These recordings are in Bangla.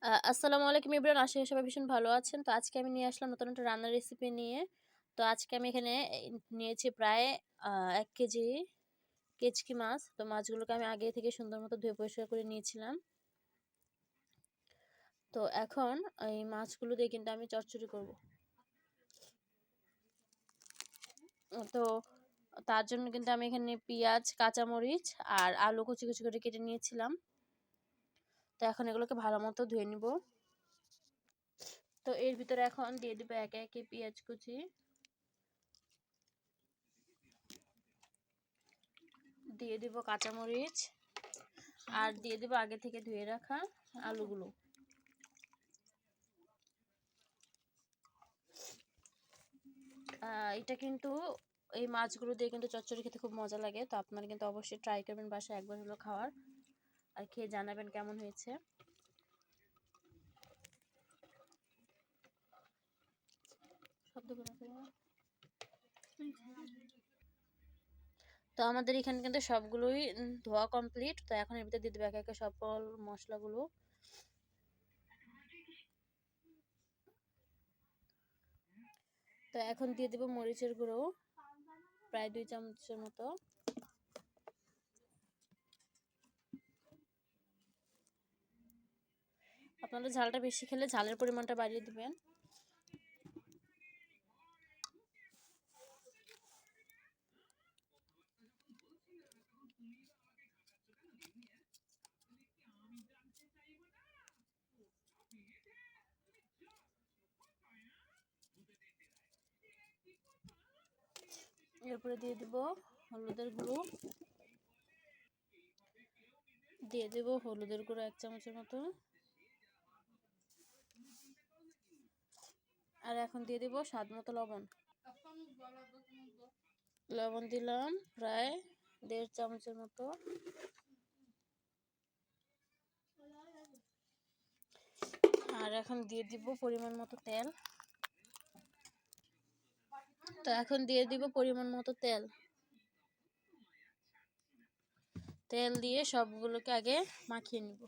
আসসালামু আলাইকুম এভরিওয়ান, আশা করি সবাই ভীষণ ভালো আছেন। তো আজকে আমি নিয়ে আসলাম নতুন একটা রান্নার রেসিপি নিয়ে। তো আজকে আমি এখানে নিয়েছি প্রায় ১ কেজি কেচকি মাছ। তো মাছগুলোকে আমি আগে থেকে সুন্দর মতো ধুয়ে পরিষ্কার করে নিয়েছিলাম। তো এখন এই মাছগুলো দিয়ে কিন্তু আমি চচ্চড়ি করব। তো তার জন্য কিন্তু আমি এখানে পেঁয়াজ, কাঁচামরিচ আর আলু কুচি কুচি করে কেটে নিয়েছিলাম। তো এখন এগুলোকে ভালো মতো ধুয়ে নিব। তো এর ভিতরে এখন দিয়ে দিব একে একে পেঁয়াজ কুচি, দিয়ে দিব কাঁচামরিচ, আর দিয়ে দিব আগে থেকে ধুয়ে রাখা আলুগুলো। এটা কিন্তু এই মাছগুলো দিয়ে কিন্তু চচ্চড়ি খেতে খুব মজা লাগে। তো আপনারা কিন্তু অবশ্যই ট্রাই করবেন বাসায় একবার হলো খাওয়ার, আর খেয়ে জানাবেন কেমন হয়েছে। তো আমাদের এখানে কিন্তু সবগুলোই ধোয়া কমপ্লিট। তো এখন এর ভিতরে দিয়ে দেবো একে একে সকল মশলাগুলো। তো এখন দিয়ে দেবো মরিচের গুঁড়ো প্রায় 2 চামচের মতো। আপনারা ঝালটা বেশি খেলে ঝালের পরিমাণটা বাড়িয়ে দিবেন। এরপরে দিয়ে দেব হলুদের গুঁড়ো, দিয়ে দেব হলুদের গুঁড়ো 1 চামচের মতো। আর এখন দিয়ে দেব স্বাদ মতো লবণ। লবণ দিলাম প্রায় 1.5 চামচের মতো। আর এখন দিয়ে দিব পরিমাণ মতো তেল। তো এখন দিয়ে দিব পরিমাণ মতো তেল। তেল দিয়ে সবগুলোকে আগে মাখিয়ে নিব।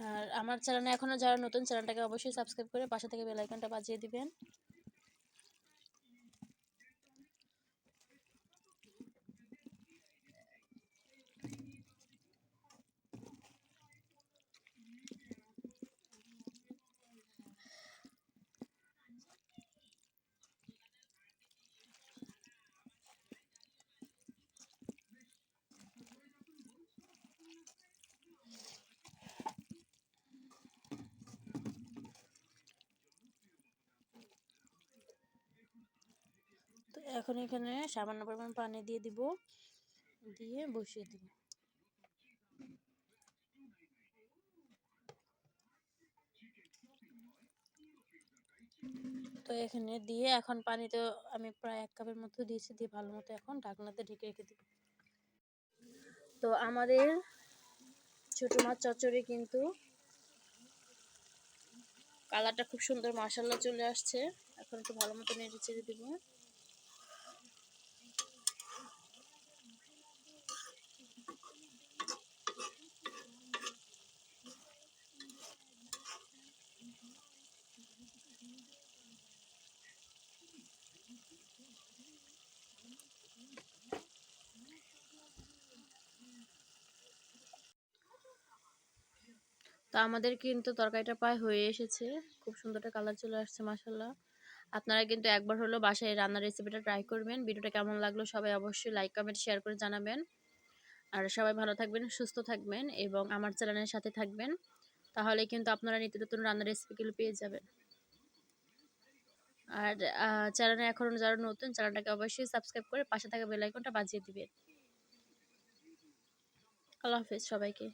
আর আমার চ্যানেলে এখনো যারা নতুন, চ্যানেলটাকে অবশ্যই সাবস্ক্রাইব করে পাশে থেকে বেল আইকনটা বাজিয়ে দিবেন। তো এখন এখানে সামান্য পরিমাণ পানি দিয়ে দিব, দিয়ে বসিয়ে দিব। তো এখানে দিয়ে এখন পানিতে আমি প্রায় 1 কাপের মতো দিয়েছি, দিয়ে ভালো মতো এখন ঢাকনাতে ঢেকে রেখে দিব। তো আমাদের ছোট মাছ চচ্চড়ি কিন্তু কালারটা খুব সুন্দর মাশাআল্লাহ চলে আসছে। এখন একটু ভালো মতো নেড়ে চেড়ে দিব। তো আমাদের কিন্তু তরকারিটা প্রায় হয়ে এসেছে, খুব সুন্দর একটা কালার চলে আসছে মাশাআল্লাহ। আপনারা কিন্তু একবার হলো বাসায় রান্নার রেসিপিটা ট্রাই করবেন। ভিডিওটা কেমন লাগলো সবাই অবশ্যই লাইক কমেন্ট শেয়ার করে জানাবেন। আর সবাই ভালো থাকবেন, সুস্থ থাকবেন এবং আমার চ্যানেলের সাথে থাকবেন। তাহলে কিন্তু আপনারা নিত্য নতুন রান্নার রেসিপিগুলো পেয়ে যাবেন। আর চ্যানেলে এখন যারা নতুন, চ্যানেলটাকে অবশ্যই সাবস্ক্রাইব করে পাশে থাকা বেল আইকনটা বাজিয়ে দিবেন। আল্লাহ হাফেজ সবাইকে।